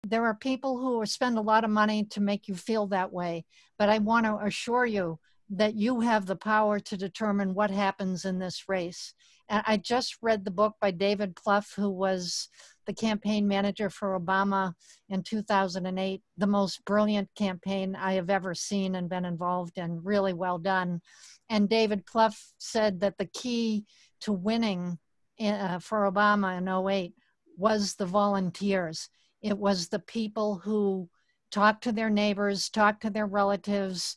there are people who spend a lot of money to make you feel that way, but I want to assure you that you have the power to determine what happens in this race. And I just read the book by David Plouffe, who was the campaign manager for Obama in 2008, the most brilliant campaign I have ever seen and been involved in, really well done. And David Plouffe said that the key to winning for Obama in '08 was the volunteers. It was the people who talked to their neighbors, talked to their relatives,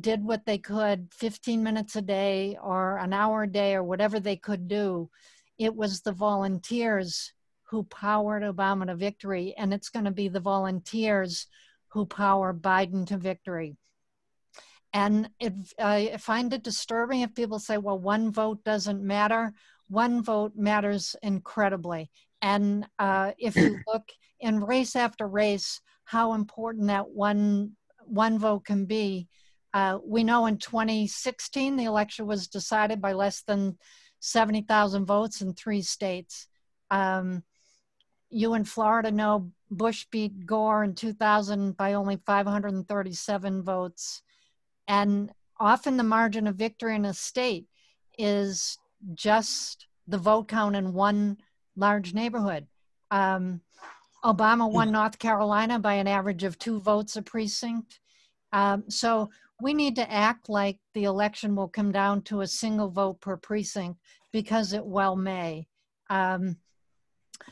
did what they could 15 minutes a day or an hour a day or whatever they could do. It was the volunteers who powered Obama to victory, and it's going to be the volunteers who power Biden to victory. And I find it disturbing if people say, well, one vote doesn't matter. One vote matters incredibly. And if you look in race after race, how important that one vote can be. We know in 2016, the election was decided by less than 70,000 votes in 3 states. You in Florida know Bush beat Gore in 2000 by only 537 votes. And often the margin of victory in a state is just the vote count in one large neighborhood. Obama won North Carolina by an average of 2 votes a precinct. So we need to act like the election will come down to a single vote per precinct, because it well may.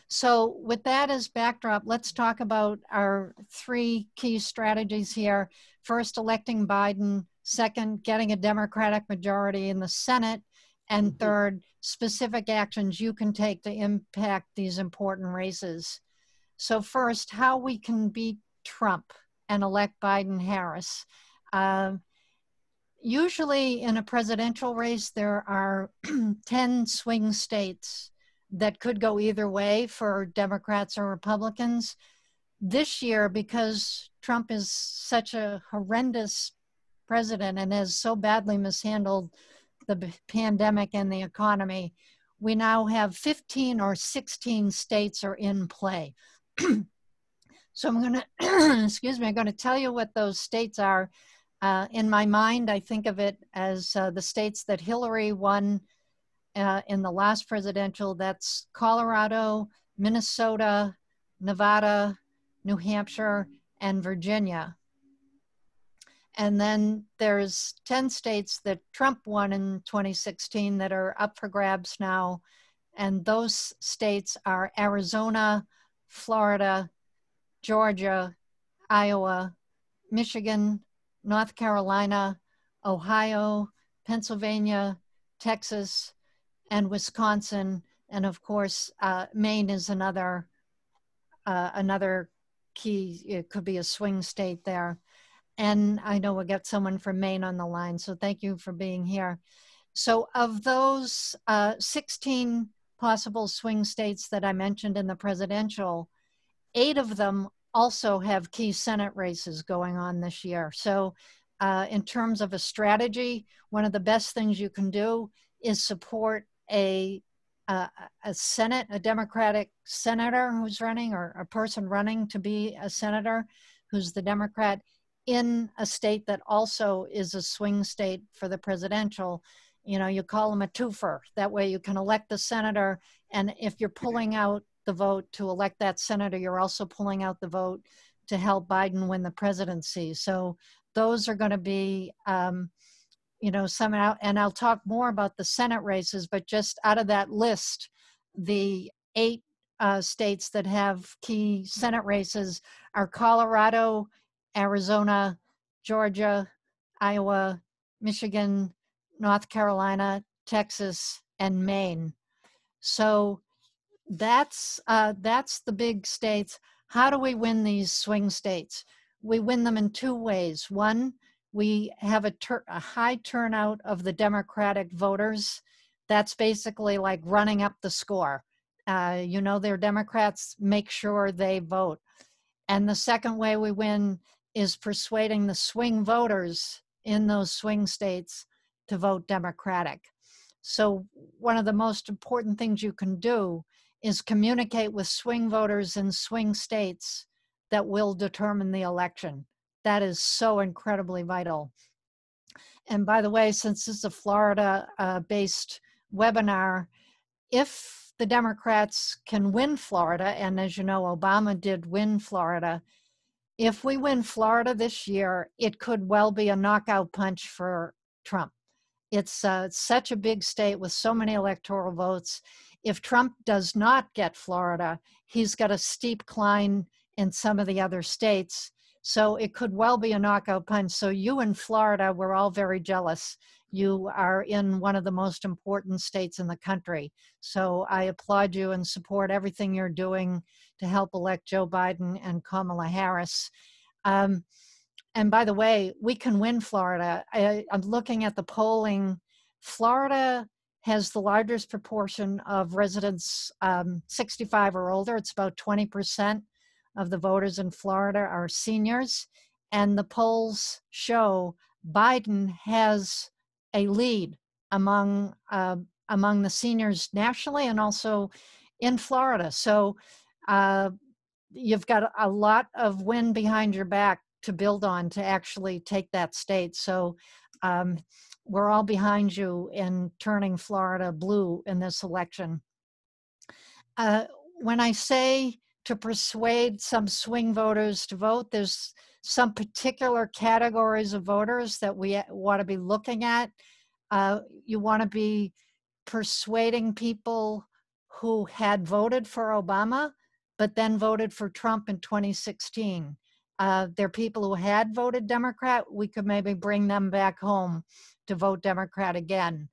So with that as backdrop, let's talk about our 3 key strategies here. First, electing Biden. Second, getting a Democratic majority in the Senate. And third, specific actions you can take to impact these important races. So first, how we can beat Trump and elect Biden-Harris. Usually in a presidential race, there are 10 swing states that could go either way for Democrats or Republicans. This year, because Trump is such a horrendous president and has so badly mishandled the pandemic and the economy, we now have 15 or 16 states are in play. So I'm going to, excuse me, I'm going to tell you what those states are. In my mind, I think of it as the states that Hillary won in the last presidential. That's Colorado, Minnesota, Nevada, New Hampshire, and Virginia. And then there's 10 states that Trump won in 2016 that are up for grabs now. And those states are Arizona, Florida, Georgia, Iowa, Michigan, North Carolina, Ohio, Pennsylvania, Texas, and Wisconsin. And of course, Maine is another key. It could be a swing state there. And I know we'll get someone from Maine on the line, so thank you for being here. So of those 16 possible swing states that I mentioned in the presidential, 8 of them also have key Senate races going on this year. So in terms of a strategy, one of the best things you can do is support a Senate, a Democratic senator who's running, or a person running to be a senator who's the Democrat in a state that also is a swing state for the presidential. You know, you call them a twofer. That way you can elect the senator, and if you're pulling out the vote to elect that senator, you're also pulling out the vote to help Biden win the presidency. So those are going to be, you know, some out, and I'll talk more about the Senate races, but just out of that list, the 8 states that have key Senate races are Colorado, Arizona, Georgia, Iowa, Michigan, North Carolina, Texas, and Maine. So that's the big states. How do we win these swing states? We win them in 2 ways. One, we have a high turnout of the Democratic voters. That's basically like running up the score. You know, they're Democrats, make sure they vote. And the second way we win is persuading the swing voters in those swing states to vote Democratic. So one of the most important things you can do is communicate with swing voters in swing states that will determine the election. That is so incredibly vital. And by the way, since this is a Florida-based webinar, if the Democrats can win Florida, and as you know, Obama did win Florida, if we win Florida this year, it could well be a knockout punch for Trump. It's such a big state with so many electoral votes. If Trump does not get Florida, he's got a steep climb in some of the other states. So it could well be a knockout punch. So you in Florida, we're all very jealous. You are in one of the most important states in the country. So I applaud you and support everything you're doing to help elect Joe Biden and Kamala Harris. And by the way, we can win Florida. I'm looking at the polling. Florida has the largest proportion of residents 65 or older. It's about 20% of the voters in Florida are seniors. And the polls show Biden has a lead among the seniors nationally and also in Florida. So you've got a lot of wind behind your back to build on to actually take that state. So we're all behind you in turning Florida blue in this election. When I say to persuade some swing voters to vote, there's some particular categories of voters that we want to be looking at. You want to be persuading people who had voted for Obama, but then voted for Trump in 2016. There are people who had voted Democrat. We could maybe bring them back home to vote Democrat again.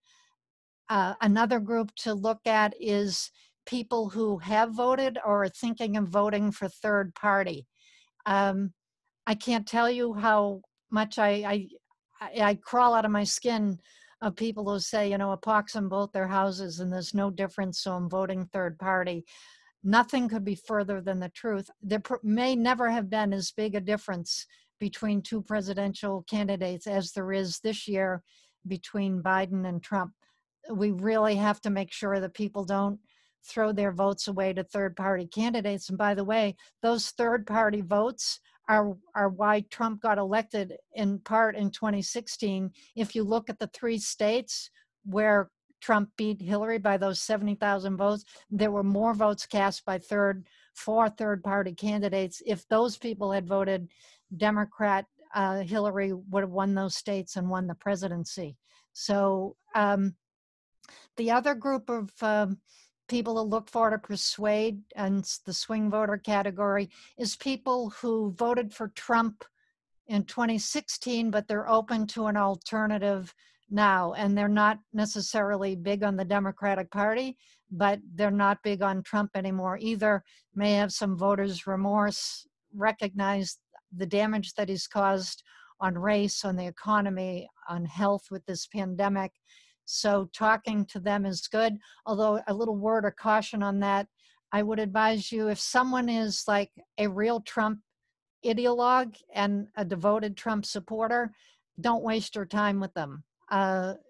Another group to look at is people who have voted or are thinking of voting for third party. I can't tell you how much I crawl out of my skin of people who say, you know, a pox on both their houses and there's no difference, so I'm voting third party. Nothing could be further than the truth. There may never have been as big a difference between two presidential candidates as there is this year between Biden and Trump. We really have to make sure that people don't throw their votes away to third-party candidates. And by the way, those third-party votes are why Trump got elected in part in 2016. If you look at the 3 states where Trump beat Hillary by those 70,000 votes, there were more votes cast by for third-party candidates. If those people had voted Democrat, Hillary would have won those states and won the presidency. So the other group of people to look for to persuade, and the swing voter category, is people who voted for Trump in 2016, but they're open to an alternative now. And they're not necessarily big on the Democratic Party, but they're not big on Trump anymore either. May have some voters' remorse, recognize the damage that he's caused on race, on the economy, on health with this pandemic. So talking to them is good. Although a little word of caution on that, I would advise you, if someone is like a real Trump ideologue and a devoted Trump supporter, don't waste your time with them.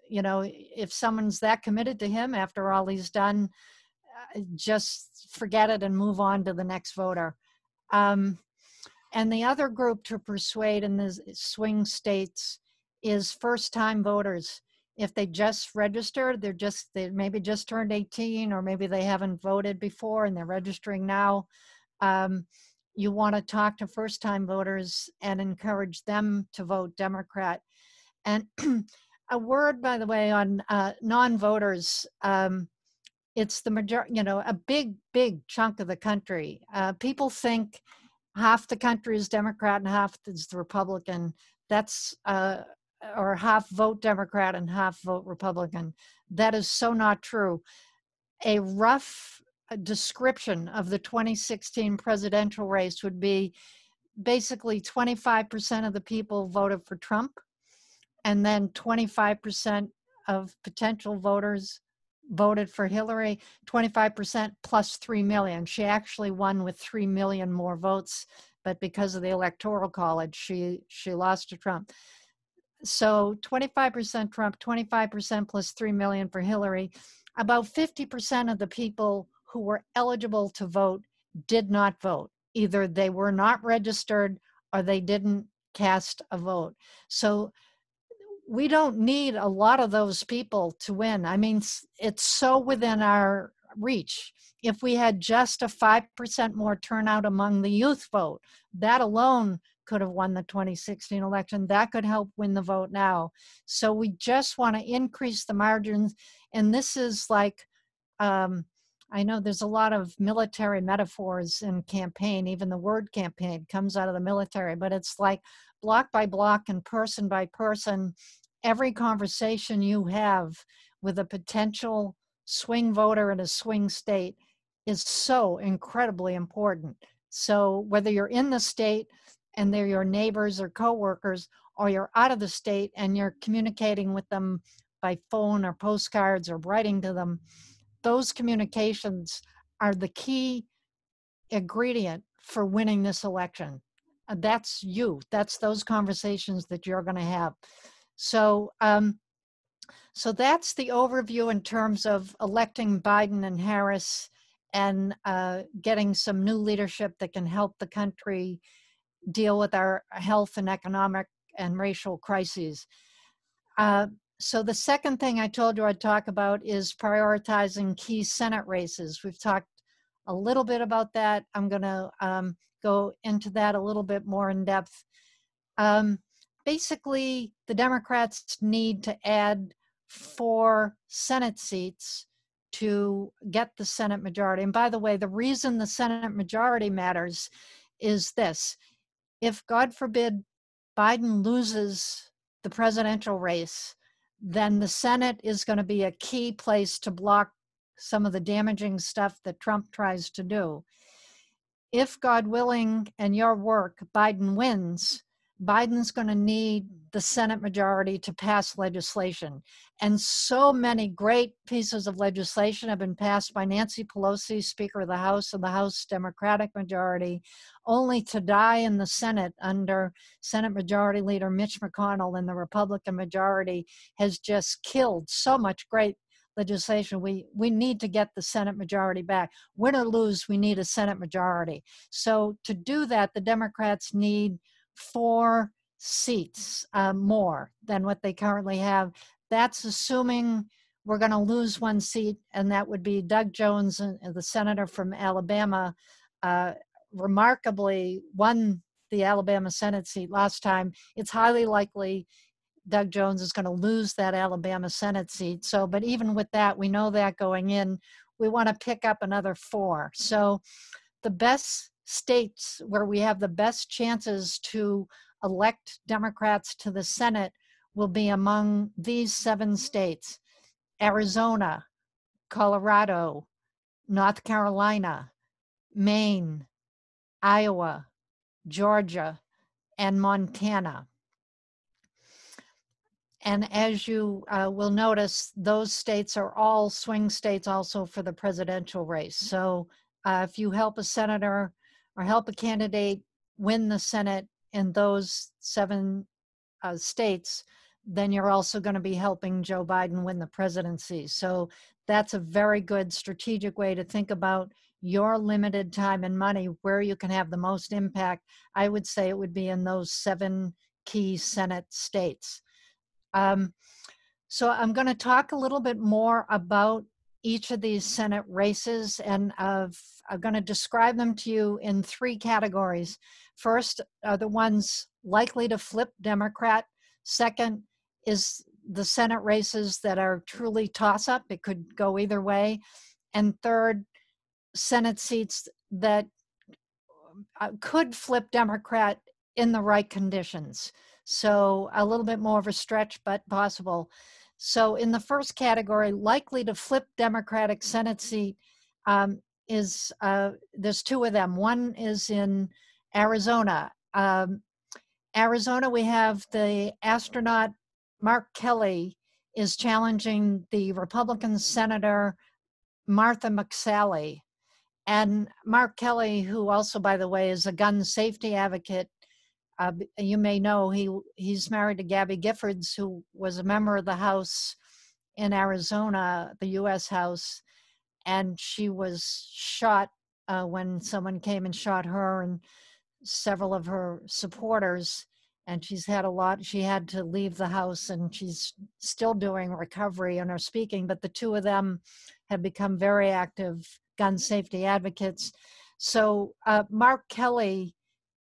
You know, if someone's that committed to him after all he's done, just forget it and move on to the next voter. And the other group to persuade in the swing states is first-time voters. If they just registered, they maybe just turned 18, or maybe they haven't voted before and they're registering now. You want to talk to first-time voters and encourage them to vote Democrat. And a word, by the way, on non-voters. It's the majority, you know, a big chunk of the country. People think half the country is Democrat and half is the Republican. That's or half vote Democrat and half vote Republican. That is so not true. A rough description of the 2016 presidential race would be basically 25% of the people voted for Trump, and then 25% of potential voters voted for Hillary, 25% plus 3 million. She actually won with 3 million more votes, but because of the Electoral College, she lost to Trump. So 25% Trump, 25% plus 3 million for Hillary. About 50% of the people who were eligible to vote did not vote. either they were not registered or they didn't cast a vote. So we don't need a lot of those people to win. I mean, it's so within our reach. If we had just a 5% more turnout among the youth vote, that alone could have won the 2016 election. That could help win the vote now. So we just want to increase the margins. And this is like, I know there's a lot of military metaphors in campaign. Even the word campaign comes out of the military, but it's like block by block and person by person. Every conversation you have with a potential swing voter in a swing state is so incredibly important. So whether you're in the state and they're your neighbors or coworkers, or you're out of the state and you're communicating with them by phone or postcards or writing to them, those communications are the key ingredient for winning this election. That's you. That's those conversations that you're going to have. So, so that's the overview in terms of electing Biden and Harris and getting some new leadership that can help the country deal with our health and economic and racial crises. So the second thing I told you I'd talk about is prioritizing key Senate races. We've talked a little bit about that. I'm going to go into that a little bit more in depth. Basically, the Democrats need to add 4 Senate seats to get the Senate majority. And by the way, the reason the Senate majority matters is this. If, God forbid, Biden loses the presidential race, then the Senate is going to be a key place to block some of the damaging stuff that Trump tries to do. If, God willing, and your work, Biden wins, Biden's going to need the Senate majority to pass legislation. And so many great pieces of legislation have been passed by Nancy Pelosi, Speaker of the House, and the House Democratic majority, only to die in the Senate under Senate Majority Leader Mitch McConnell, and the Republican majority has just killed so much great legislation. We need to get the Senate majority back. Win or lose, we need a Senate majority. So to do that, the Democrats need 4 seats more than what they currently have. That's assuming we're going to lose 1 seat, and that would be Doug Jones, the senator from Alabama, remarkably won the Alabama Senate seat last time. It's highly likely Doug Jones is going to lose that Alabama Senate seat. So, but even with that, we know that going in, we want to pick up another 4. So the best states where we have the best chances to elect Democrats to the Senate will be among these 7 states: Arizona, Colorado, North Carolina, Maine, Iowa, Georgia, and Montana. And as you will notice, those states are all swing states also for the presidential race. So if you help a senator or help a candidate win the Senate in those 7 states, then you're also going to be helping Joe Biden win the presidency. So that's a very good strategic way to think about your limited time and money, where you can have the most impact. I would say it would be in those 7 key Senate states. So I'm going to talk a little bit more about each of these Senate races, and I'm going to describe them to you in 3 categories. First are the ones likely to flip Democrat. Second is the Senate races that are truly toss-up. It could go either way. And third, Senate seats that could flip Democrat in the right conditions. So a little bit more of a stretch, but possible. So in the first category, likely to flip Democratic Senate seat, there's 2 of them. One is in Arizona. Arizona, we have the astronaut Mark Kelly is challenging the Republican Senator Martha McSally. And Mark Kelly, who also, by the way, is a gun safety advocate, you may know he's married to Gabby Giffords, who was a member of the House in Arizona, the U.S. House, and she was shot when someone came and shot her and several of her supporters. And she's had a lot, she had to leave the house, and she's still doing recovery and are speaking, but the two of them have become very active gun safety advocates. So Mark Kelly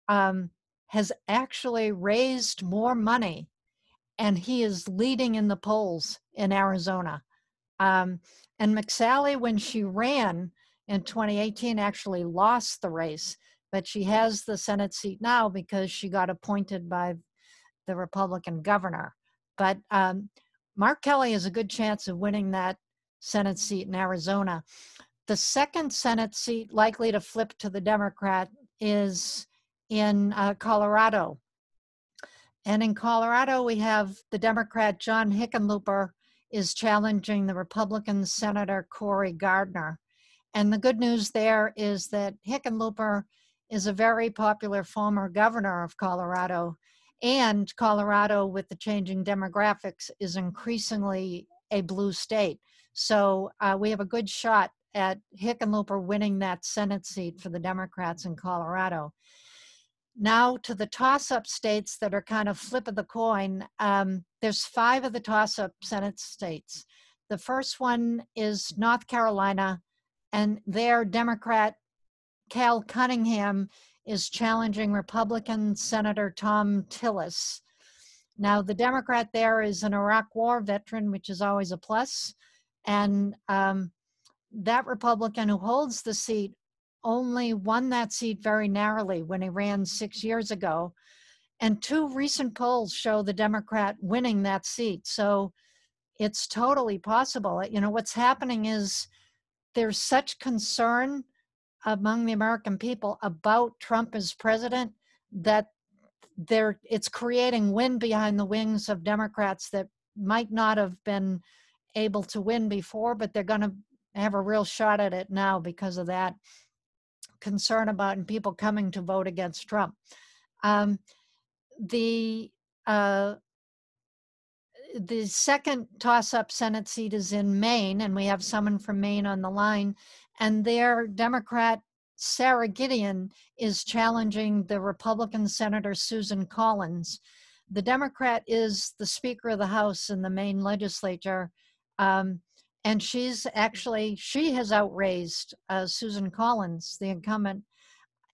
has actually raised more money, and he is leading in the polls in Arizona. And McSally, when she ran in 2018, actually lost the race, but she has the Senate seat now because she got appointed by the Republican governor. But Mark Kelly has a good chance of winning that Senate seat in Arizona. The second Senate seat likely to flip to the Democrat is in Colorado. And in Colorado, we have the Democrat John Hickenlooper is challenging the Republican Senator Cory Gardner. And the good news there is that Hickenlooper is a very popular former governor of Colorado. And Colorado, with the changing demographics, is increasingly a blue state. So we have a good shot at Hickenlooper winning that Senate seat for the Democrats in Colorado. Now to the toss-up states that are kind of flip of the coin. There's 5 of the toss-up Senate states. The first one is North Carolina, and their Democrat Cal Cunningham is challenging Republican Senator Tom Tillis. Now the Democrat there is an Iraq War veteran, which is always a plus, and that Republican who holds the seat only won that seat very narrowly when he ran 6 years ago. And 2 recent polls show the Democrat winning that seat. So it's totally possible. You know, what's happening is there's such concern among the American people about Trump as president that it's creating wind behind the wings of Democrats that might not have been able to win before, but they're going to have a real shot at it now because of that concern about people coming to vote against Trump. The second toss-up Senate seat is in Maine, and we have someone from Maine on the line, and their Democrat Sarah Gideon is challenging the Republican Senator Susan Collins. The Democrat is the Speaker of the House in the Maine legislature, and she has outraised Susan Collins, the incumbent,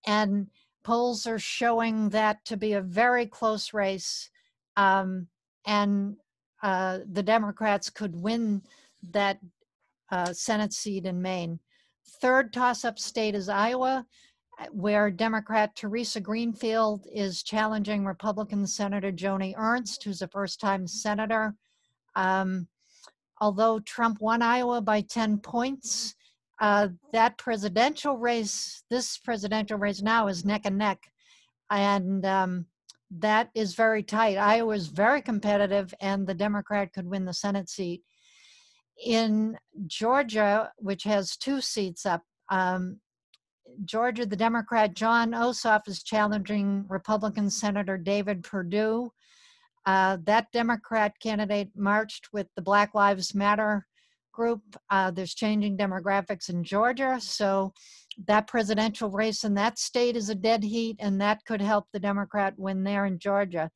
and polls are showing that to be a very close race, and the Democrats could win that Senate seat in Maine. Third toss-up state is Iowa, where Democrat Teresa Greenfield is challenging Republican Senator Joni Ernst, who's a first-time senator. Although Trump won Iowa by 10 points, this presidential race now is neck and neck. And that is very tight. Iowa is very competitive, and the Democrat could win the Senate seat. In Georgia, which has 2 seats up, Georgia, the Democrat John Ossoff is challenging Republican Senator David Perdue. That Democrat candidate marched with the Black Lives Matter group. There's changing demographics in Georgia, so that presidential race in that state is a dead heat, and that could help the Democrat win there in Georgia.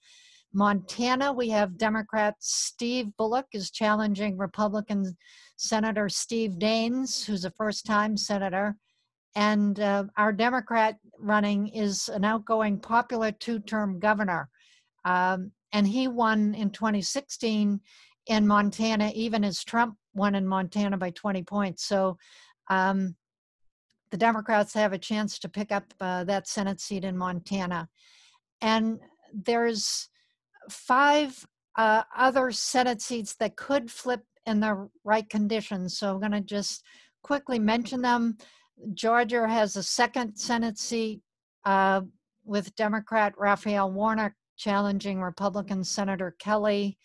Montana, we have Democrat Steve Bullock is challenging Republican Senator Steve Daines, who's a first-time senator. And our Democrat running is an outgoing popular 2-term governor. And he won in 2016 in Montana, even as Trump won in Montana by 20 points. So the Democrats have a chance to pick up that Senate seat in Montana. And there's 5 other Senate seats that could flip in the right conditions. So I'm going to just quickly mention them. Georgia has a second Senate seat with Democrat Raphael Warnock challenging Republican Senator Kelly.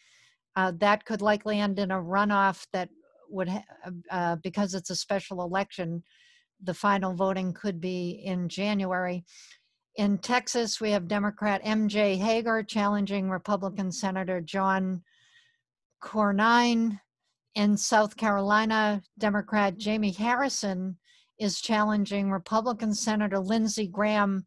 That could likely end in a runoff that would, because it's a special election, the final voting could be in January. In Texas, we have Democrat M.J. Hager challenging Republican Senator John Cornyn. In South Carolina, Democrat Jamie Harrison is challenging Republican Senator Lindsey Graham.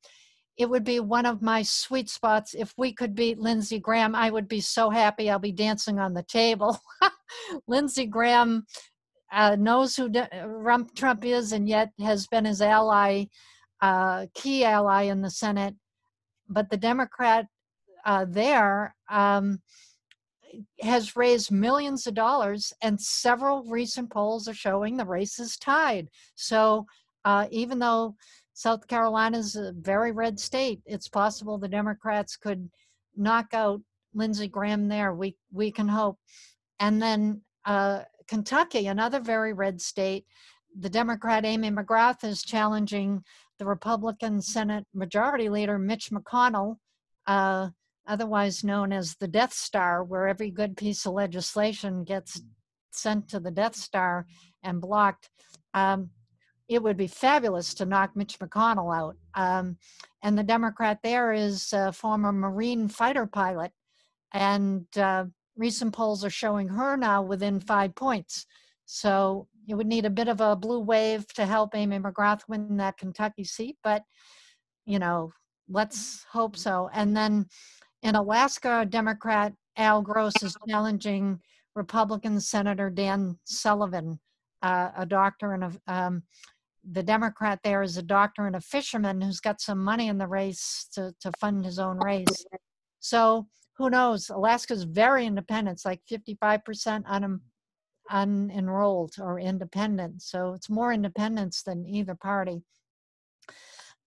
It would be one of my sweet spots. If we could beat Lindsey Graham, I would be so happy. I'll be dancing on the table. Lindsey Graham knows who Trump is, and yet has been his ally, key ally in the Senate. But the Democrat there has raised millions of dollars, and several recent polls are showing the race is tied. So even though South Carolina is a very red state, it's possible the Democrats could knock out Lindsey Graham there. We can hope. And then Kentucky, another very red state, the Democrat Amy McGrath is challenging the Republican Senate Majority Leader Mitch McConnell, otherwise known as the Death Star, where every good piece of legislation gets sent to the Death Star and blocked. It would be fabulous to knock Mitch McConnell out. And the Democrat there is a former Marine fighter pilot, and recent polls are showing her now within 5 points. So it would need a bit of a blue wave to help Amy McGrath win that Kentucky seat, but let's hope so. And then in Alaska, Democrat Al Gross is challenging Republican Senator Dan Sullivan, a doctor and the Democrat there is a doctor and a fisherman who's got some money in the race to fund his own race. So who knows? Alaska's very independent. It's like 55% unenrolled or independent. So it's more independents than either party.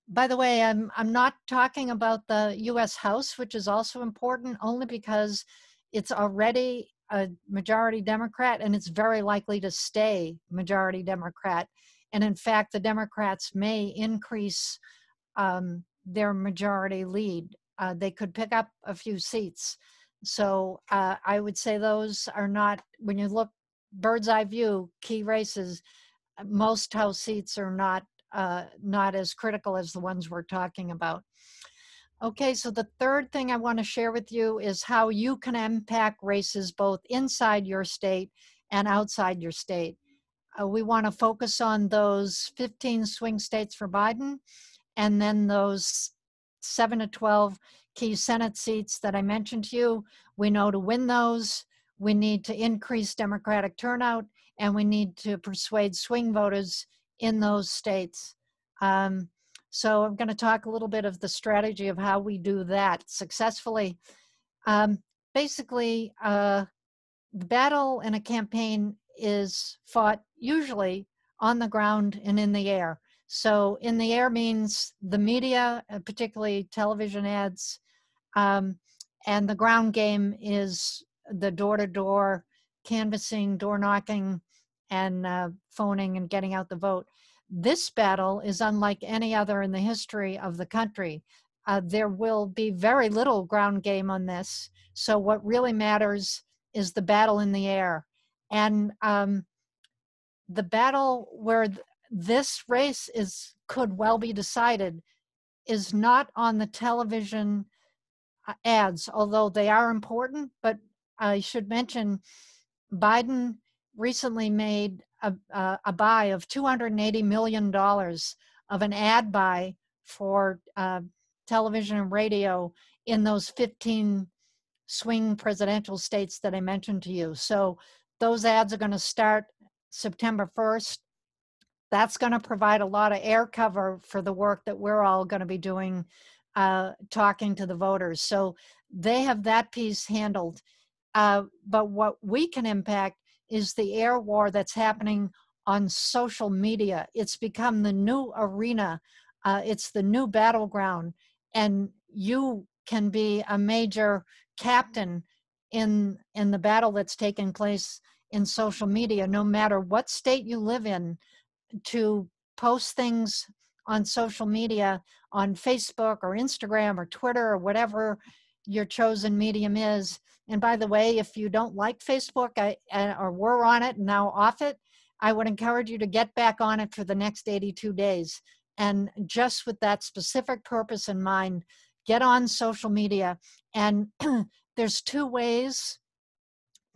By the way, I'm not talking about the U.S. House, which is also important, only because it's already a majority Democrat, and it's very likely to stay majority Democrat. And in fact, the Democrats may increase their majority lead. They could pick up a few seats. So I would say those are not, when you look bird's eye view, key races, most House seats are not as critical as the ones we're talking about. Okay, so the third thing I want to share with you is how you can impact races both inside your state and outside your state. We want to focus on those 15 swing states for Biden, and then those 7 to 12 key Senate seats that I mentioned to you. We know to win those, we need to increase Democratic turnout, and we need to persuade swing voters in those states. So I'm going to talk a little bit of the strategy of how we do that successfully. Basically, the battle in a campaign is fought usually on the ground and in the air. So in the air means the media, particularly television ads, and the ground game is the door-to-door canvassing, door knocking, and phoning and getting out the vote. This battle is unlike any other in the history of the country. There will be very little ground game on this. So what really matters is the battle in the air. And the battle where this race could well be decided is not on the television ads, although they are important. But I should mention Biden recently made a buy of $280 million of an ad buy for television and radio in those 15 swing presidential states that I mentioned to you. So those ads are going to start September 1st. That's going to provide a lot of air cover for the work that we're all going to be doing, talking to the voters. So they have that piece handled. But what we can impact is the air war that's happening on social media. It's become the new arena. It's the new battleground. And you can be a major captain in the battle that's taking place in social media, no matter what state you live in, to post things on social media, on Facebook or Instagram or Twitter or whatever your chosen medium is. And by the way, if you don't like Facebook or were on it and now off it, I would encourage you to get back on it for the next 82 days. And just with that specific purpose in mind, get on social media. And there's two ways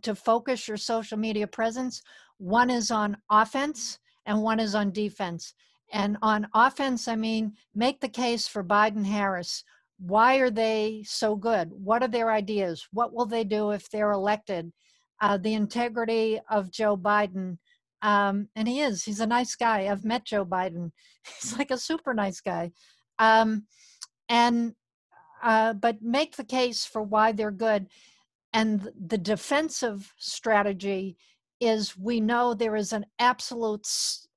to focus your social media presence. One is on offense and one is on defense. And on offense, I mean, make the case for Biden-Harris. Why are they so good? What are their ideas? What will they do if they're elected? The integrity of Joe Biden. And he's a nice guy. I've met Joe Biden. He's like a super nice guy. Um, and but make the case for why they're good. And the defensive strategy is, we know there is an absolute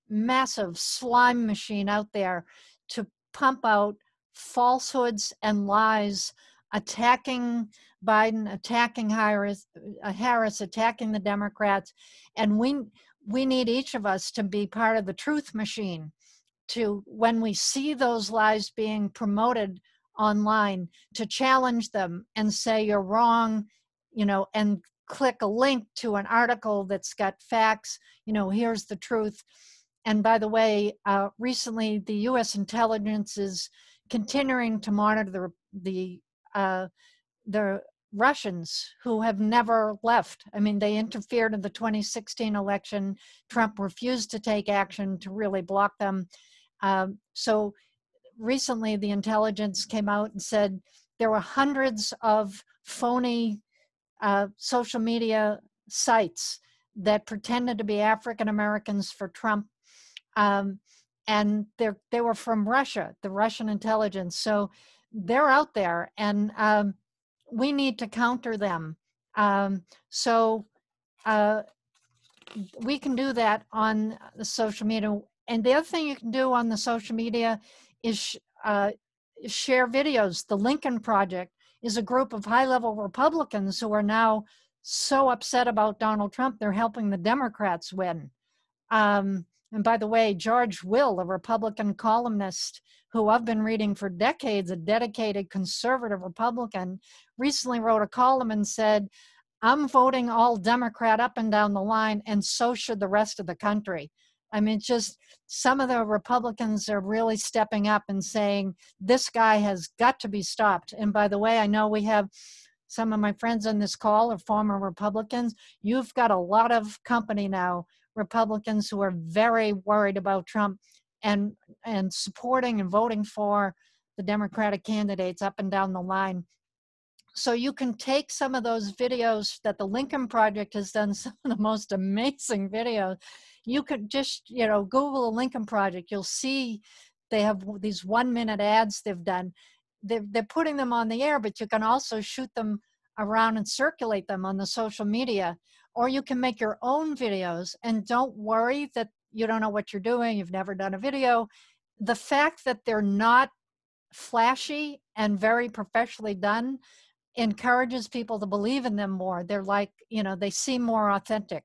massive slime machine out there to pump out falsehoods and lies, attacking Biden, attacking Harris, attacking the Democrats. And we need each of us to be part of the truth machine, to, when we see those lies being promoted online, to challenge them and say you're wrong, and click a link to an article that's got facts, here's the truth. And by the way, recently the U.S. intelligence is continuing to monitor the Russians, who have never left. I mean, they interfered in the 2016 election. Trump refused to take action to really block them. So recently the intelligence came out and said there were hundreds of phony social media sites that pretended to be African Americans for Trump. And they were from Russia, the Russian intelligence. So they're out there, and we need to counter them. So we can do that on the social media. And the other thing you can do on the social media is share videos. The Lincoln Project is a group of high-level Republicans who are now so upset about Donald Trump, they're helping the Democrats win. And by the way, George Will, a Republican columnist who I've been reading for decades, a dedicated conservative Republican, recently wrote a column and said, I'm voting all Democrat up and down the line, and so should the rest of the country. I mean, just some of the Republicans are really stepping up and saying, this guy has got to be stopped. And by the way, I know we have some of my friends on this call are former Republicans. You've got a lot of company now, Republicans who are very worried about Trump and supporting and voting for the Democratic candidates up and down the line. So you can take some of those videos that the Lincoln Project has done, some of the most amazing videos. You could just, Google the Lincoln Project. You'll see they have these 1-minute ads they've done. They're putting them on the air, but you can also shoot them around and circulate them on the social media. Or you can make your own videos, and don't worry that you don't know what you're doing. You've never done a video. The fact that they're not flashy and very professionally done encourages people to believe in them more. They're like, they seem more authentic.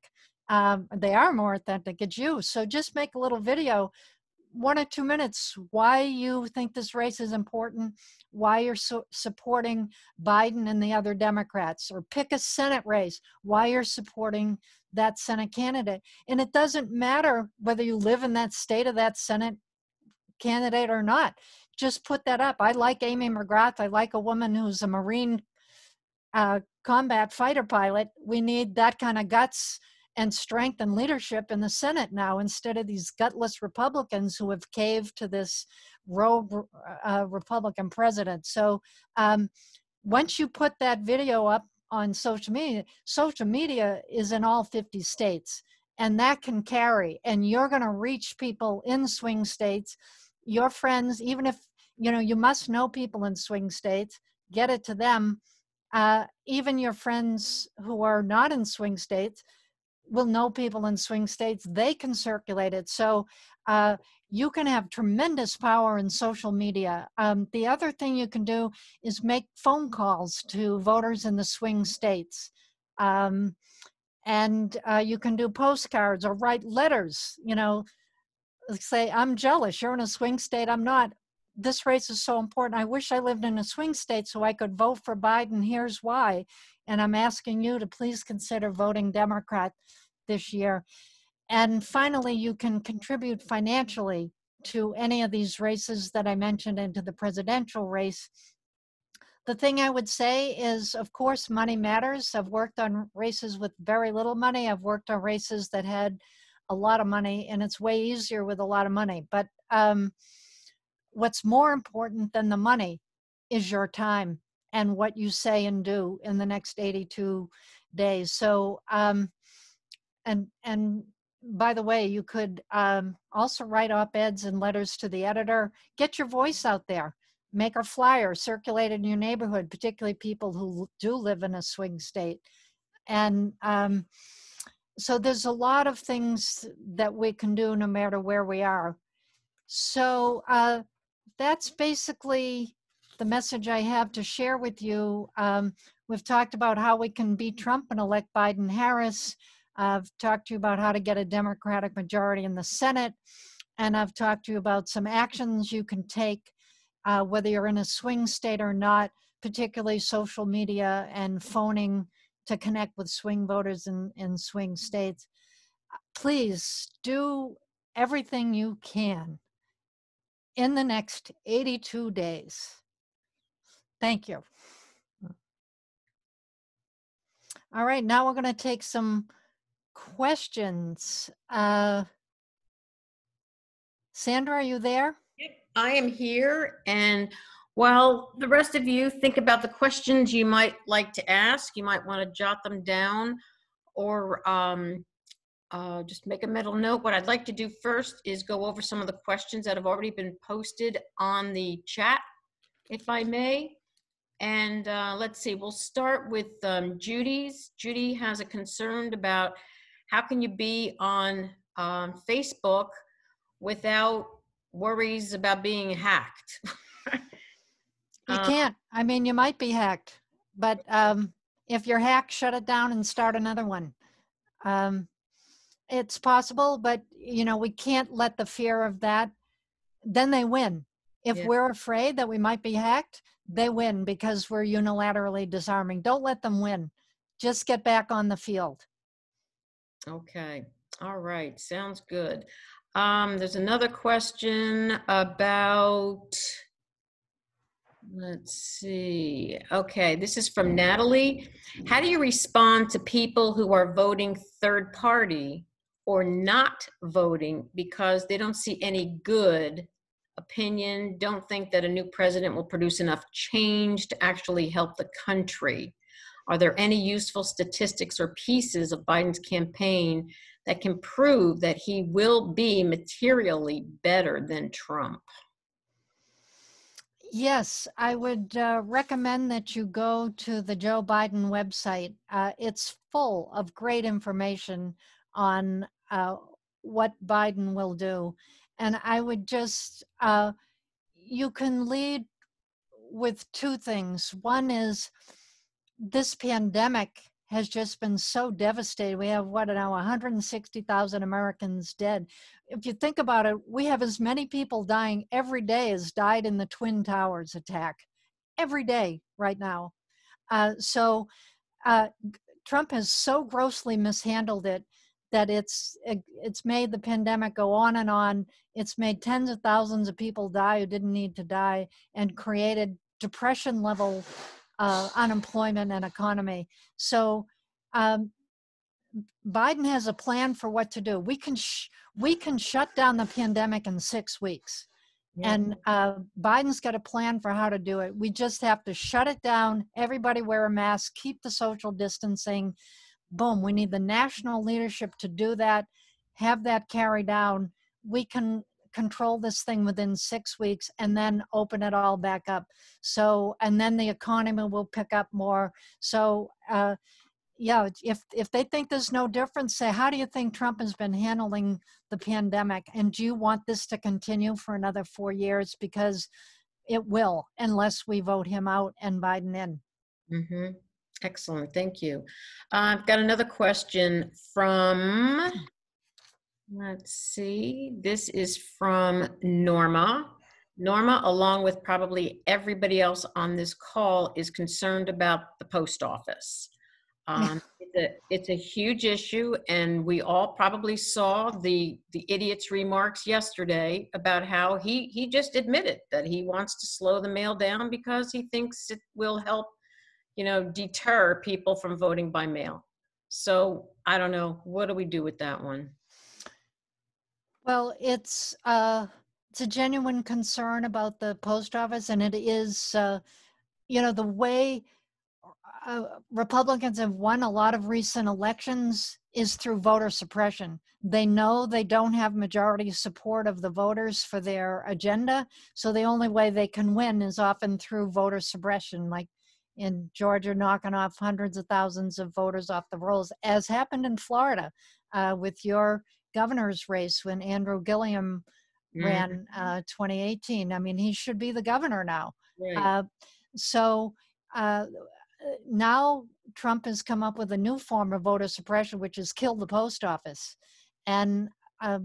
They are more authentic. It's you. So just make a little video, 1 or 2 minutes, why you think this race is important, why you're supporting Biden and the other Democrats, or pick a Senate race, why you're supporting that Senate candidate. And it doesn't matter whether you live in that state of that Senate candidate or not. Just put that up. I like Amy McGrath. I like a woman who's a Marine combat fighter pilot. We need that kind of guts and strength and leadership in the Senate now, instead of these gutless Republicans who have caved to this rogue Republican president. So once you put that video up on social media is in all 50 states, and that can carry, and you're going to reach people in swing states, your friends, even if, you must know people in swing states, get it to them. Even your friends who are not in swing states will know people in swing states. They can circulate it. So you can have tremendous power in social media. The other thing you can do is make phone calls to voters in the swing states. And you can do postcards or write letters, say, I'm jealous, you're in a swing state, I'm not. This race is so important. I wish I lived in a swing state so I could vote for Biden. Here's why. And I'm asking you to please consider voting Democrat this year. And finally, you can contribute financially to any of these races that I mentioned, into the presidential race. The thing I would say is, of course, money matters. I've worked on races with very little money. I've worked on races that had a lot of money, and it's way easier with a lot of money. But what's more important than the money is your time and what you say and do in the next 82 days. So, and by the way, you could also write op-eds and letters to the editor. Get your voice out there. Make a flyer, circulate in your neighborhood, particularly people who do live in a swing state. And so there's a lot of things that we can do no matter where we are. So that's basically the message I have to share with you. We've talked about how we can beat Trump and elect Biden-Harris. I've talked to you about how to get a Democratic majority in the Senate. And I've talked to you about some actions you can take, whether you're in a swing state or not, particularly social media and phoning to connect with swing voters in swing states. Please do everything you can in the next 82 days. Thank you. All right, now we're going to take some questions. Sandra, are you there? Yep, I am here. And while the rest of you think about the questions you might like to ask, you might want to jot them down or just make a mental note. What I'd like to do first is go over some of the questions that have already been posted on the chat, if I may. And let's see, we'll start with Judy's. Judy has a concern about how can you be on Facebook without worries about being hacked. You can't. I mean, you might be hacked, but if you're hacked, shut it down and start another one. It's possible, but you know, we can't let the fear of that, then they win. If we're afraid that we might be hacked, they win because we're unilaterally disarming. Don't let them win. Just get back on the field. Okay. All right. Sounds good. There's another question about, let's see. Okay. This is from Natalie. How do you respond to people who are voting third party or not voting because they don't see any good opinion, don't think that a new president will produce enough change to actually help the country? Are there any useful statistics or pieces of Biden's campaign that can prove that he will be materially better than Trump? Yes, I would recommend that you go to the Joe Biden website. It's full of great information on what Biden will do. And I would just, you can lead with two things. One is this pandemic has just been so devastating. We have, what now, 160,000 Americans dead. If you think about it, we have as many people dying every day as died in the Twin Towers attack. Every day right now. So Trump has so grossly mishandled it that it's made the pandemic go on and on. It's made tens of thousands of people die who didn't need to die and created depression level unemployment and economy. So Biden has a plan for what to do. We can shut down the pandemic in 6 weeks. Yeah. And Biden's got a plan for how to do it. We just have to shut it down. Everybody wear a mask, keep the social distancing. Boom, we need the national leadership to do that, have that carry down. We can control this thing within 6 weeks and then open it all back up. So, and then the economy will pick up more. So, yeah, if they think there's no difference, say, how do you think Trump has been handling the pandemic? And do you want this to continue for another 4 years? Because it will, unless we vote him out and Biden in. Mm-hmm. Excellent. Thank you. I've got another question from, let's see, this is from Norma. Norma, along with probably everybody else on this call, is concerned about the post office. It's a huge issue, and we all probably saw the idiot's remarks yesterday about how he just admitted that he wants to slow the mail down because he thinks it will help, you know, deter people from voting by mail. So I don't know, what do we do with that one? Well, it's a genuine concern about the post office, and it is, the way Republicans have won a lot of recent elections is through voter suppression. They know they don't have majority support of the voters for their agenda, so the only way they can win is often through voter suppression, like in Georgia, knocking off hundreds of thousands of voters off the rolls, as happened in Florida with your governor's race when Andrew Gilliam Mhm. ran 2018. I mean, he should be the governor now. Right. Uh, so uh, now Trump has come up with a new form of voter suppression, which is kill the post office. And uh,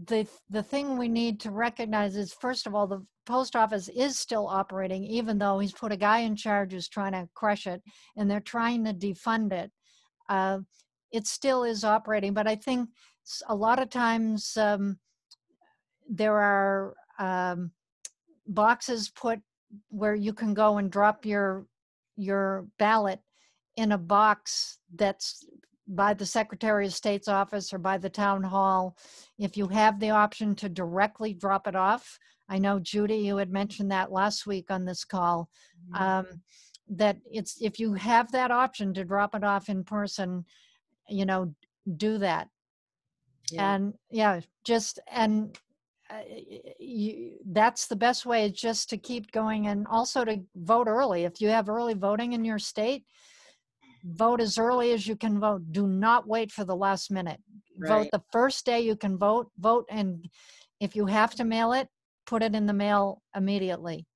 the thing we need to recognize is, first of all, the post office is still operating, even though he's put a guy in charge who's trying to crush it, and they're trying to defund it. Uh, it still is operating, but I think a lot of times there are boxes put where you can go and drop your ballot in a box that's by the Secretary of State's office or by the town hall. If you have the option to directly drop it off, I know Judy, you had mentioned that last week on this call, Mhm. um, that it's, if you have that option to drop it off in person, you know, do that. Yeah. And yeah, just, and that's the best way, is just to keep going, and also to vote early. If you have early voting in your state, vote as early as you can vote. Do not wait for the last minute. Vote Right. the first day you can vote, and if you have to mail it, put it in the mail immediately.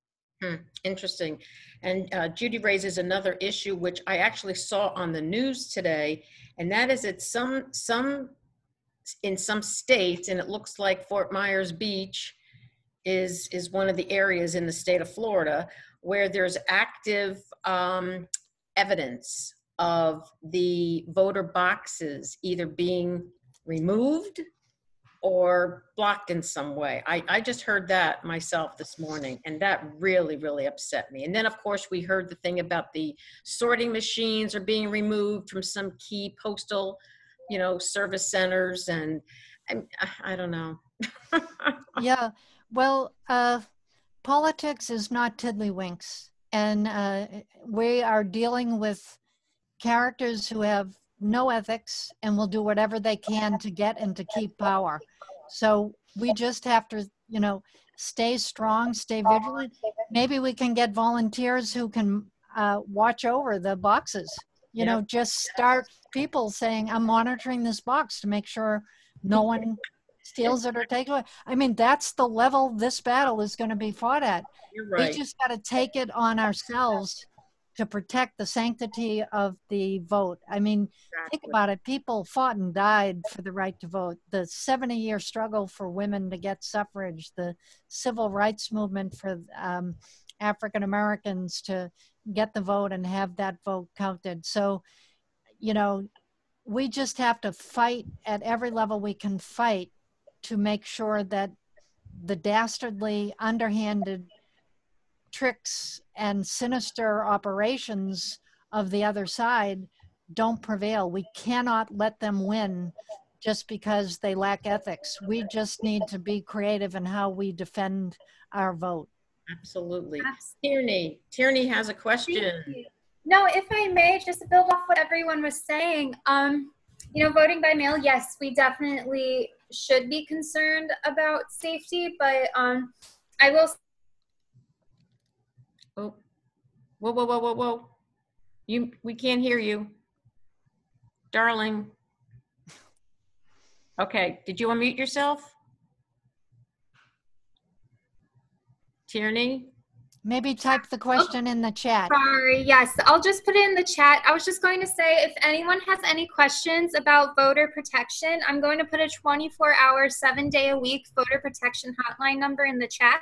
Interesting. And Judy raises another issue, which I actually saw on the news today, and that is that some in some states, and it looks like Fort Myers Beach is one of the areas in the state of Florida where there's active evidence of the voter boxes either being removed or blocked in some way. I just heard that myself this morning, and that really, really upset me. And then, of course, we heard the thing about the sorting machines are being removed from some key postal, service centers, and I don't know. Yeah, well, politics is not tiddlywinks, and we are dealing with characters who have no ethics and will do whatever they can to get and to keep power. So we just have to, stay strong, stay vigilant. Maybe we can get volunteers who can watch over the boxes. Yep. Just start people saying, I'm monitoring this box to make sure no one steals it or takes it away. I mean, that's the level this battle is going to be fought at. You're We right. just got to take it on ourselves to protect the sanctity of the vote. I mean, think Exactly. about it. People fought and died for the right to vote. The 70-year struggle for women to get suffrage, the civil rights movement for African Americans to get the vote and have that vote counted. So, you know, we just have to fight at every level we can fight to make sure that the dastardly, underhanded tricks and sinister operations of the other side don't prevail. We cannot let them win just because they lack ethics. We just need to be creative in how we defend our vote. Absolutely. Absolutely. Tierney has a Thank question. you. No, if I may, just to build off what everyone was saying, voting by mail, yes, we definitely should be concerned about safety, but I will. Oh, whoa, whoa, whoa, whoa, whoa. We can't hear you, darling. Okay, did you unmute yourself? Tierney? Maybe type the Oh, question in the chat. sorry, yes, I'll just put it in the chat. I was just going to say, if anyone has any questions about voter protection, I'm going to put a 24-hour, 7-day-a-week voter protection hotline number in the chat,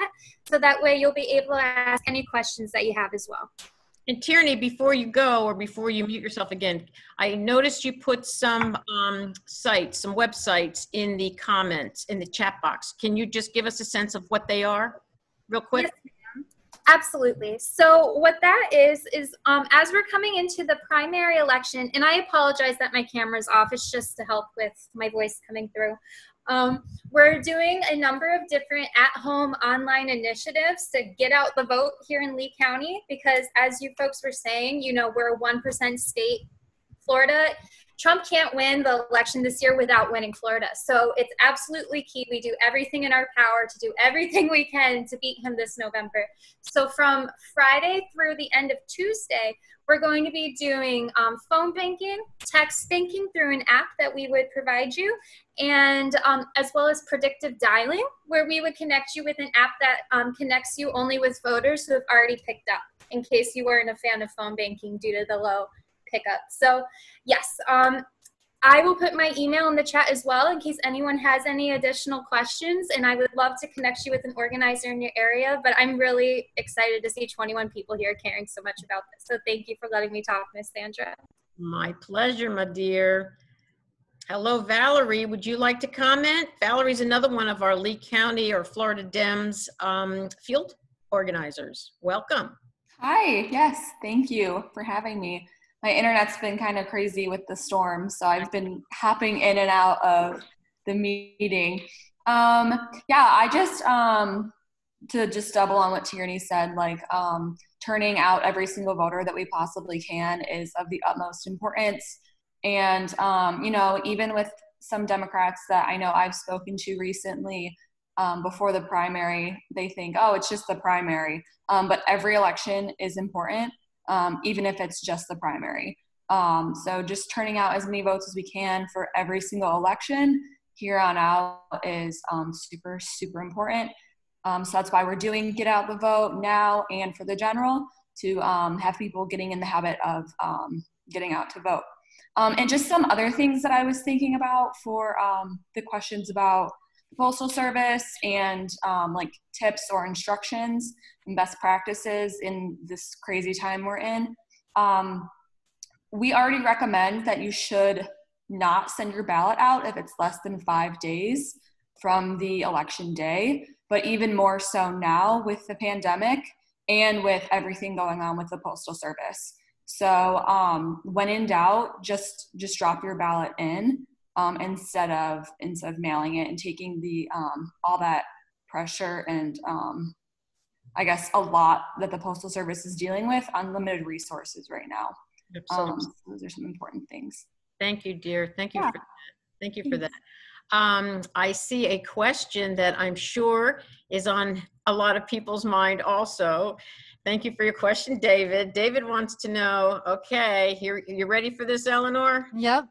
so that way you'll be able to ask any questions that you have as well. And Tierney, before you go, or before you mute yourself again, I noticed you put some sites, some websites in the comments, in the chat box. Can you just give us a sense of what they are real quick? Yes, ma'am. Absolutely. So what that is as we're coming into the primary election, and I apologize that my camera's off, it's just to help with my voice coming through. We're doing a number of different at-home online initiatives to get out the vote here in Lee County, because as you folks were saying, you know, we're a 1% state. Florida, Trump can't win the election this year without winning Florida. So it's absolutely key. We do everything in our power to do everything we can to beat him this November. So from Friday through the end of Tuesday, we're going to be doing phone banking, text banking through an app that we would provide you, and as well as predictive dialing, where we would connect you with an app that connects you only with voters who have already picked up, in case you weren't a fan of phone banking due to the low pickup. So yes, I will put my email in the chat as well in case anyone has any additional questions, and I would love to connect you with an organizer in your area, but I'm really excited to see 21 people here caring so much about this. So thank you for letting me talk, Ms. Sandra. My pleasure, my dear. Hello, Valerie. Would you like to comment? Valerie's another one of our Lee County or Florida Dems field organizers. Welcome. Hi, yes, thank you for having me. My internet's been kind of crazy with the storm, so I've been hopping in and out of the meeting. Yeah, I just, to just double on what Tierney said, like turning out every single voter that we possibly can is of the utmost importance. And, you know, even with some Democrats that I know I've spoken to recently before the primary, they think, oh, it's just the primary. But every election is important. Even if it's just the primary. So just turning out as many votes as we can for every single election here on out is super, super important. So that's why we're doing Get Out the Vote now and for the general, to have people getting in the habit of getting out to vote. And just some other things that I was thinking about for the questions about Postal Service and like tips or instructions and best practices in this crazy time we're in. We already recommend that you should not send your ballot out if it's less than 5 days from the election day, but even more so now with the pandemic and with everything going on with the Postal Service. So when in doubt, just drop your ballot in. Instead of mailing it and taking the all that pressure and I guess a lot that the Postal Service is dealing with, unlimited resources right now. Absolutely. Those are some important things. Thank you, dear. Thank you Yeah. for that. Thank you for that. I see a question that I'm sure is on a lot of people's mind also. Thank you for your question, David. David wants to know, okay, here, you ready for this, Eleanor? Yep.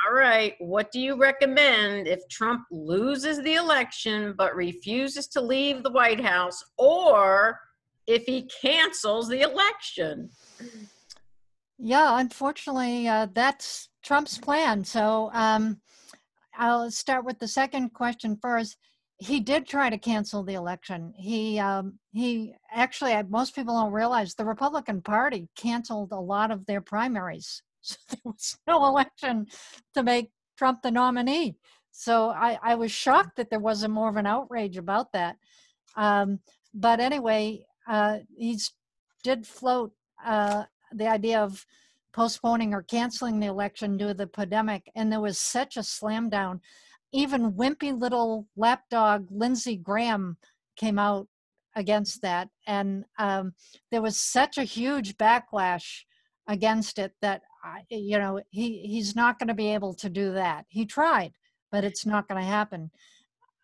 All right. What do you recommend if Trump loses the election but refuses to leave the White House, or if he cancels the election? Yeah, unfortunately, that's Trump's plan. So I'll start with the second question first. He did try to cancel the election. He actually, most people don't realize, the Republican Party canceled a lot of their primaries. So there was no election to make Trump the nominee. So I was shocked that there wasn't more of an outrage about that. But anyway, he did float the idea of postponing or canceling the election due to the pandemic. And there was such a slam down. Even wimpy little lapdog Lindsey Graham came out against that. And there was such a huge backlash against it that, you know, he's not going to be able to do that. He tried, but it's not going to happen.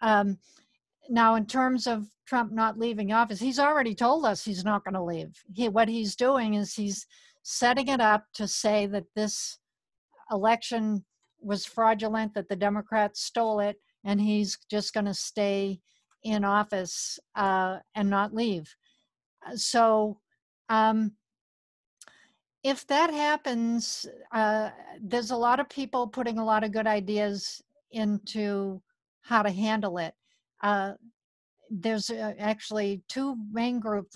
Now, in terms of Trump not leaving office, he's already told us he's not going to leave. What he's doing is he's setting it up to say that this election was fraudulent, that the Democrats stole it, and he's just going to stay in office and not leave. So if that happens, there's a lot of people putting a lot of good ideas into how to handle it. There's actually two main groups.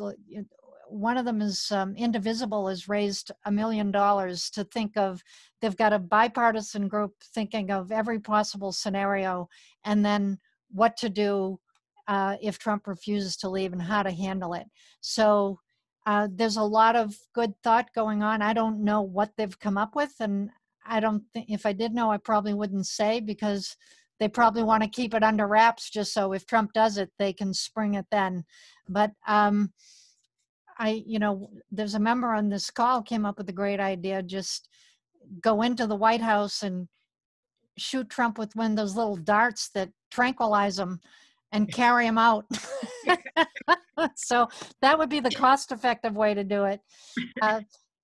One of them is Indivisible has raised $1 million to think of, they've got a bipartisan group thinking of every possible scenario and then what to do if Trump refuses to leave and how to handle it. So there's a lot of good thought going on. I don't know what they've come up with, and I don't think, if I did know, I probably wouldn't say, because they probably want to keep it under wraps, just so if Trump does it, they can spring it then. But there's a member on this call came up with a great idea: just go into the White House and shoot Trump with one of those little darts that tranquilize him and carry him out. So that would be the cost-effective way to do it.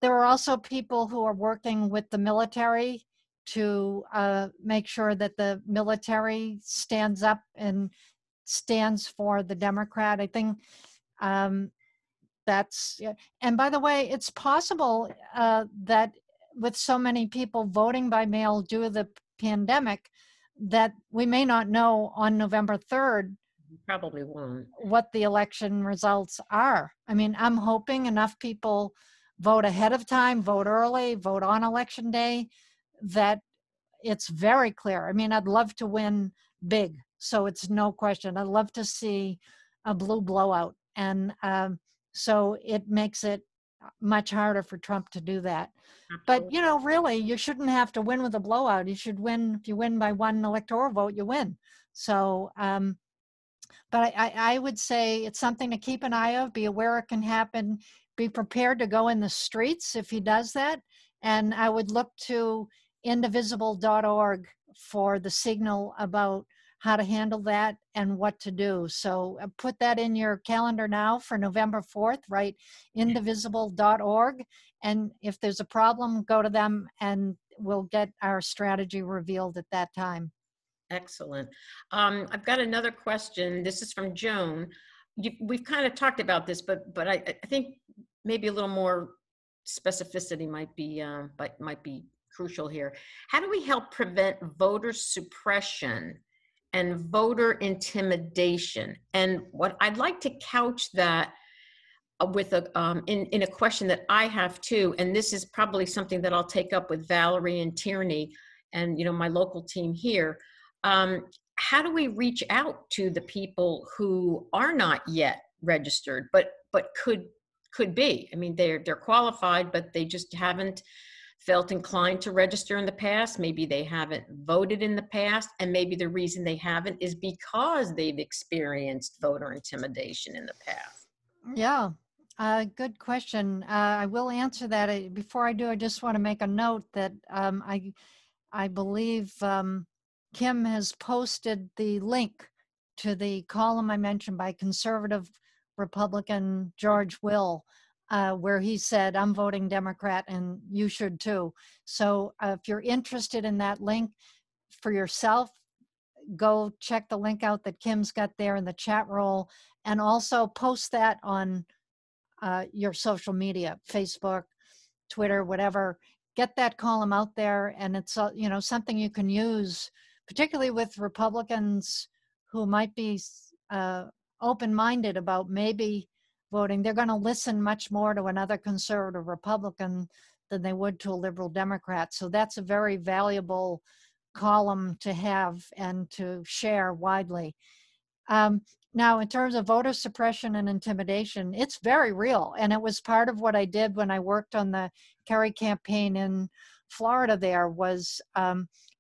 There are also people who are working with the military to make sure that the military stands up and stands for the Democrat. I think that's, and by the way, it's possible that with so many people voting by mail due to the pandemic, that we may not know on November 3rd Probably won't. what the election results are. I mean, I'm hoping enough people vote ahead of time, vote early, vote on election day, that it's very clear. I mean, I'd love to win big, so it's no question. I'd love to see a blue blowout. And so it makes it much harder for Trump to do that. Absolutely. But, really, you shouldn't have to win with a blowout. You should win. If you win by one electoral vote, you win. So, but I would say it's something to keep an eye of, be aware it can happen, be prepared to go in the streets if he does that. And I would look to indivisible.org for the signal about how to handle that and what to do. So put that in your calendar now for November 4th, right? Indivisible.org. And if there's a problem, go to them and we'll get our strategy revealed at that time. Excellent. I've got another question. This is from Joan. We've kind of talked about this, but I think maybe a little more specificity might be crucial here. How do we help prevent voter suppression and voter intimidation? And what I'd like to couch that with in a question that I have too, and this is probably something that I'll take up with Valerie and Tierney and my local team here. How do we reach out to the people who are not yet registered, but could be? I mean, they're qualified, but they just haven't felt inclined to register in the past. Maybe they haven't voted in the past, and maybe the reason they haven't is because they've experienced voter intimidation in the past. Yeah, good question. I will answer that. Before I do, I just want to make a note that I believe Kim has posted the link to the column I mentioned by conservative Republican George Will, where he said, I'm voting Democrat and you should too. So if you're interested in that link for yourself, go check the link out that Kim's got there in the chat roll, and also post that on your social media, Facebook, Twitter, whatever. Get that column out there, and it's something you can use, particularly with Republicans who might be open-minded about maybe voting. They're going to listen much more to another conservative Republican than they would to a liberal Democrat. So that's a very valuable column to have and to share widely. Now, in terms of voter suppression and intimidation, it's very real. And it was part of what I did when I worked on the Kerry campaign in Florida. There was,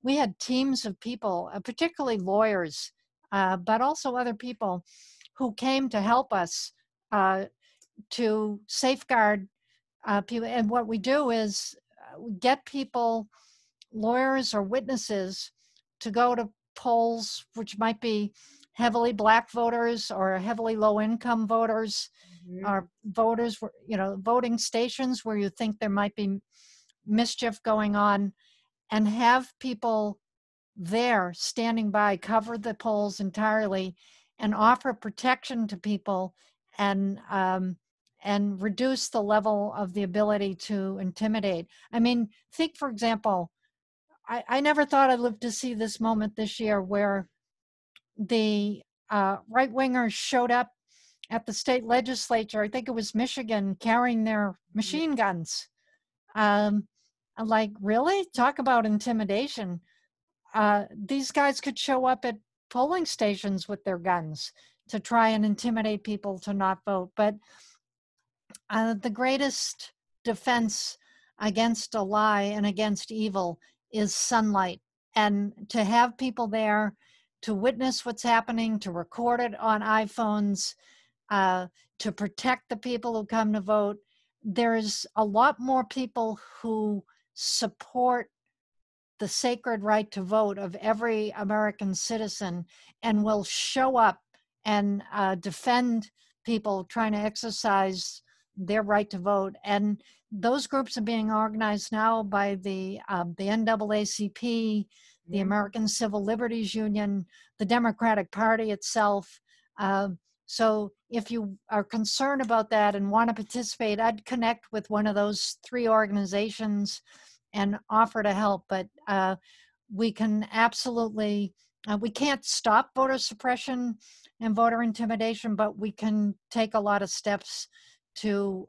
we had teams of people, particularly lawyers, but also other people who came to help us to safeguard people. And what we do is get people, lawyers or witnesses, to go to polls which might be heavily Black voters or heavily low-income voters, or voters, voting stations where you think there might be mischief going on, and have people there standing by, cover the polls entirely, and offer protection to people, and reduce the level of the ability to intimidate. I mean, think, for example, I never thought I'd live to see this moment this year where the right-wingers showed up at the state legislature, I think it was Michigan, carrying their machine guns. I'm like, really? Talk about intimidation. These guys could show up at polling stations with their guns to try and intimidate people to not vote. But the greatest defense against a lie and against evil is sunlight. And to have people there to witness what's happening, to record it on iPhones, to protect the people who come to vote. There's a lot more people who support the sacred right to vote of every American citizen and will show up and defend people trying to exercise their right to vote. And those groups are being organized now by the NAACP, the American Civil Liberties Union, the Democratic Party itself. So if you are concerned about that and want to participate, I'd connect with one of those 3 organizations and offer to help. But we can absolutely, we can't stop voter suppression and voter intimidation, but we can take a lot of steps to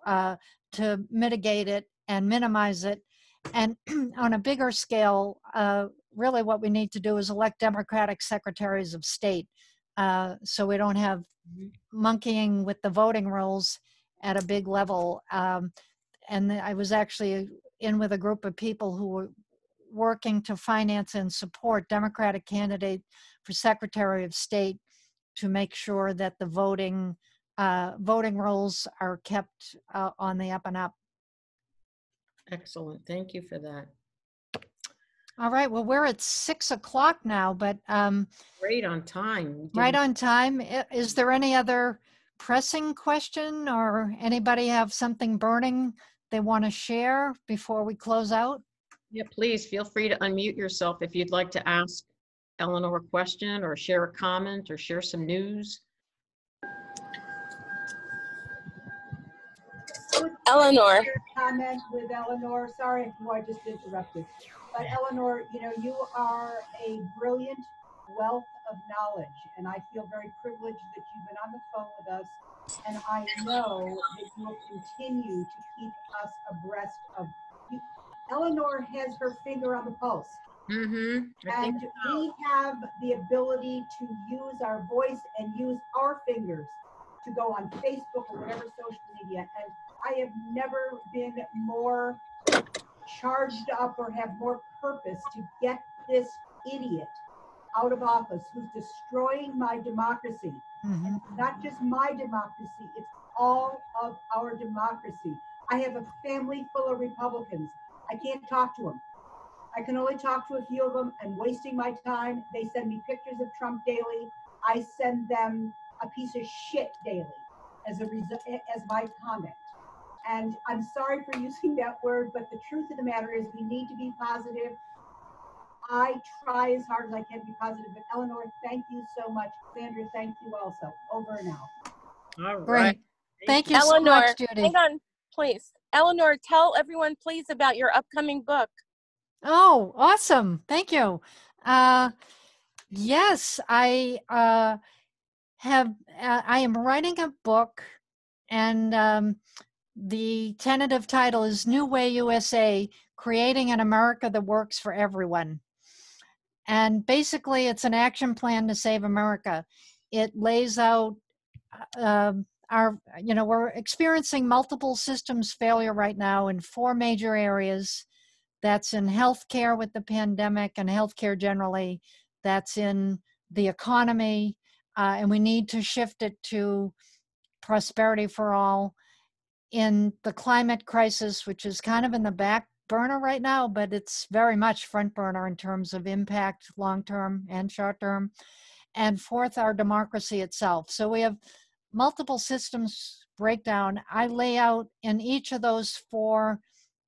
mitigate it and minimize it. And on a bigger scale, really what we need to do is elect Democratic secretaries of state, so we don't have monkeying with the voting rolls at a big level. And I was actually in with a group of people who were working to finance and support Democratic candidate for Secretary of State to make sure that the voting rolls are kept on the up and up. Excellent. Thank you for that. All right. Well, we're at 6 o'clock now, but Great on time. right on time. Is there any other pressing question, or anybody have something burning they want to share before we close out? Yeah, please feel free to unmute yourself if you'd like to ask Eleanor a question or share a comment or share some news. Eleanor. Comment with Eleanor. Sorry who I just interrupted. But Eleanor, you know, you are a brilliant wealth of knowledge, and I feel very privileged that you've been on the phone with us. And I know that you will continue to keep us abreast of you. Eleanor has her finger on the pulse. And we have the ability to use our voice and use our fingers to go on Facebook or whatever social media. And I have never been more charged up or have more purpose to get this idiot out of office who's destroying my democracy. And it's not just my democracy, it's all of our democracy. I have a family full of Republicans. I can't talk to them. I can only talk to a few of them. I'm wasting my time. They send me pictures of Trump daily. I send them a piece of shit daily as a result, as my comment. And I'm sorry for using that word, but the truth of the matter is we need to be positive. I try as hard as I can to be positive. But Eleanor, thank you so much. Sandra, thank you also. Over and out. All right. Great. Thank you Eleanor, so much, Judy. hang on, please. Eleanor, tell everyone, please, about your upcoming book. Oh, awesome. Thank you. Yes, I am writing a book, and the tentative title is New Way USA, Creating an America That Works for Everyone. And basically, it's an action plan to save America. It lays out we're experiencing multiple systems failure right now in 4 major areas. That's in healthcare with the pandemic and healthcare generally. That's in the economy, and we need to shift it to prosperity for all. In the climate crisis, which is kind of in the back burner right now, but it's very much front burner in terms of impact, long-term and short-term. And 4th, our democracy itself. So we have multiple systems breakdown. I lay out in each of those 4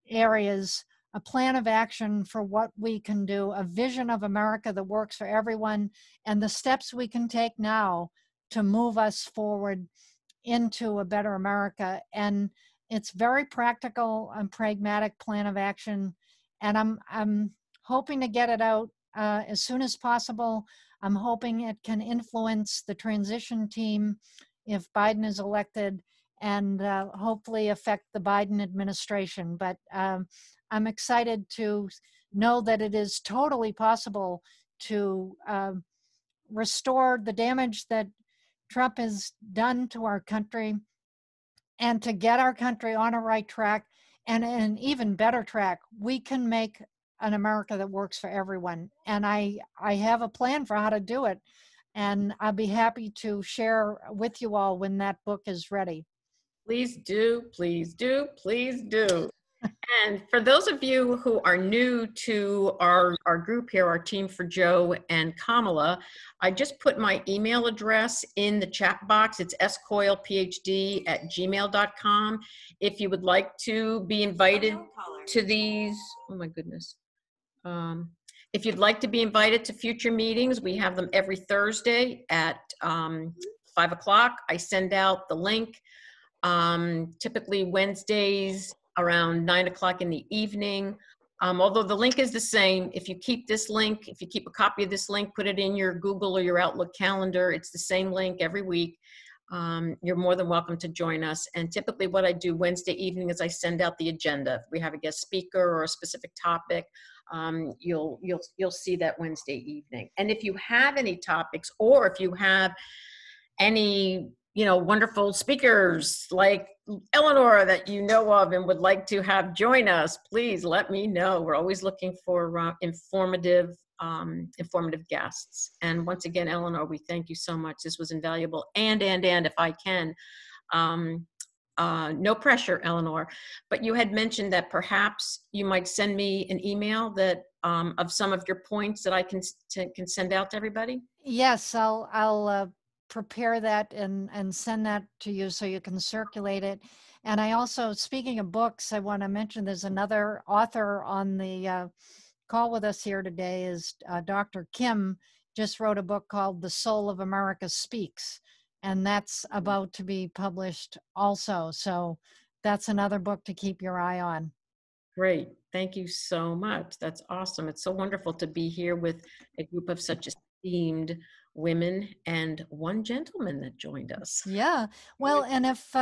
areas a plan of action for what we can do, a vision of America that works for everyone, and the steps we can take now to move us forward into a better America. And it's very practical and pragmatic plan of action. And I'm hoping to get it out as soon as possible. I'm hoping it can influence the transition team if Biden is elected, and hopefully affect the Biden administration. But I'm excited to know that it is totally possible to restore the damage that Trump has done to our country and to get our country on a right track and an even better track. We can make an America that works for everyone. And I have a plan for how to do it. And I'll be happy to share with you all when that book is ready. Please do, please do, please do. And for those of you who are new to our group here, our Team4Joe and Kamala, I just put my email address in the chat box. It's scoylephd@gmail.com. If you would like to be invited to these, oh my goodness. If you'd like to be invited to future meetings, we have them every Thursday at 5 o'clock. I send out the link. Typically Wednesdays around 9 o'clock in the evening. Although the link is the same, if you keep this link, if you keep a copy of this link, put it in your Google or your Outlook calendar, it's the same link every week. You're more than welcome to join us. And typically what I do Wednesday evening is I send out the agenda. If we have a guest speaker or a specific topic, you'll see that Wednesday evening. And if you have any topics, or if you have any wonderful speakers like Eleanor that you know of and would like to have join us, please let me know. We're always looking for informative guests. And once again, Eleanor, we thank you so much. This was invaluable. And if I can, no pressure, Eleanor, but you had mentioned that perhaps you might send me an email that of some of your points that I can send out to everybody. Yes, I'll prepare that and send that to you so you can circulate it. And I also, speaking of books, I want to mention there's another author on the call with us here today is Dr. Kim just wrote a book called The Soul of America Speaks, and that's about to be published also. So that's another book to keep your eye on. Great. Thank you so much. That's awesome. It's so wonderful to be here with a group of such esteemed women and one gentleman that joined us. Yeah. Well, and if,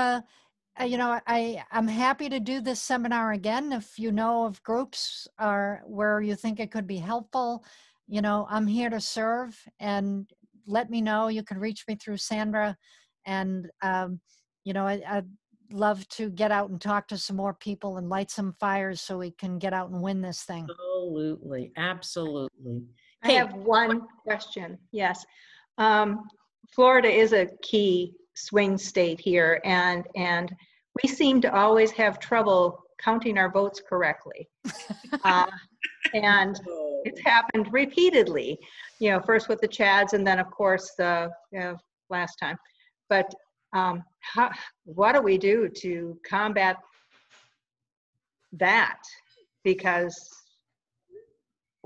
I'm happy to do this seminar again. If you know of groups where you think it could be helpful, I'm here to serve, and let me know. You can reach me through Sandra, and, I'd love to get out and talk to some more people and light some fires so we can get out and win this thing. Absolutely. Absolutely. I have one question. Yes. Florida is a key swing state here, and we seem to always have trouble counting our votes correctly. And it's happened repeatedly, first with the Chads and then of course the last time. But what do we do to combat that? Because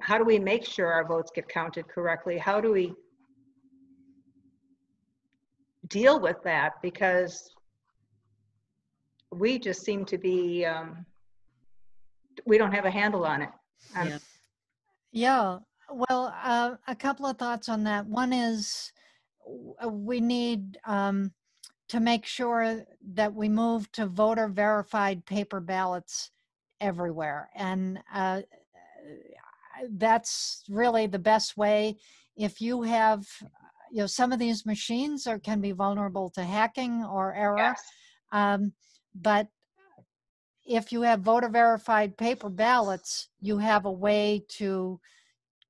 how do we make sure our votes get counted correctly? How do we deal with that? Because we just seem to be, we don't have a handle on it. Yeah. Well, a couple of thoughts on that. One is we need to make sure that we move to voter verified paper ballots everywhere. And that's really the best way. If you have, some of these machines can be vulnerable to hacking or error. Yes. But if you have voter verified paper ballots, you have a way to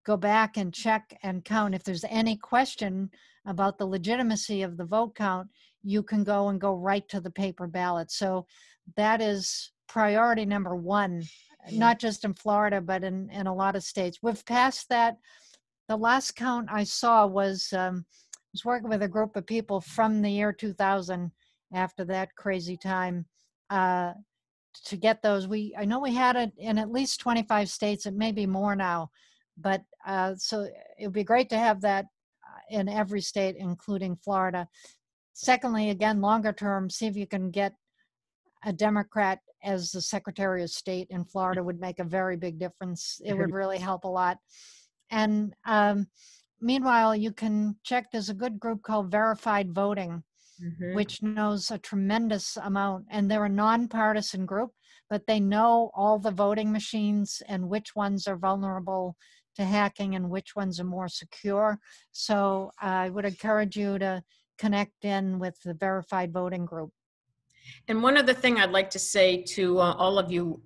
go back and check and count. If there's any question about the legitimacy of the vote count, you can go right to the paper ballot. So that is priority number one, not just in Florida, but in a lot of states. We've passed that. The last count I saw was working with a group of people from the year 2000 after that crazy time to get those. I know we had it in at least 25 states. It may be more now, but so it would be great to have that in every state, including Florida. Secondly, again, longer term, see if you can get a Democrat as the Secretary of State in Florida would make a very big difference. It would really help a lot. And meanwhile, you can check, there's a good group called Verified Voting, which knows a tremendous amount. And they're a nonpartisan group, but they know all the voting machines and which ones are vulnerable to hacking and which ones are more secure. So I would encourage you to connect in with the Verified Voting group. And one other thing I'd like to say to all of you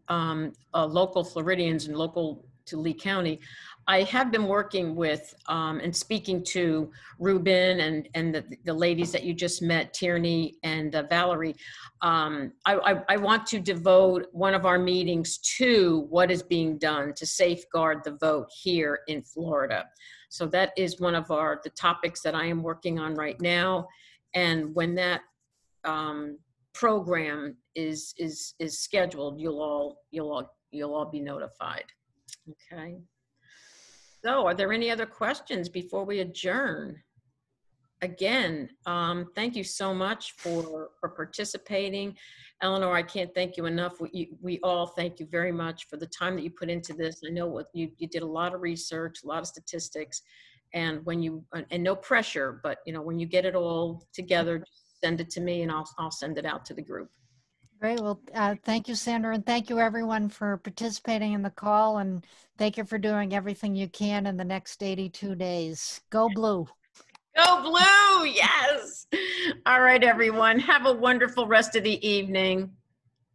local Floridians and local to Lee County, I have been working with and speaking to Ruben and the ladies that you just met, Tierney and Valerie. I want to devote one of our meetings to what is being done to safeguard the vote here in Florida. So that is one of the topics that I am working on right now. And when that program is scheduled, you'll all be notified. Okay. So are there any other questions before we adjourn? Again, thank you so much for participating. Eleanor, I can't thank you enough. We all thank you very much for the time that you put into this. I know what you did a lot of research, a lot of statistics, and and no pressure, but when you get it all together, just send it to me and I'll send it out to the group. Great. Well, thank you, Sandra, and thank you everyone for participating in the call, and thank you for doing everything you can in the next 82 days. Go Blue. Go Blue, yes. All right, everyone. Have a wonderful rest of the evening.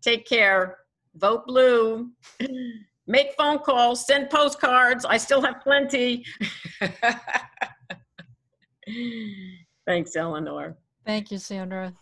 Take care. Vote blue. Make phone calls, send postcards. I still have plenty. Thanks, Eleanor. Thank you, Sandra.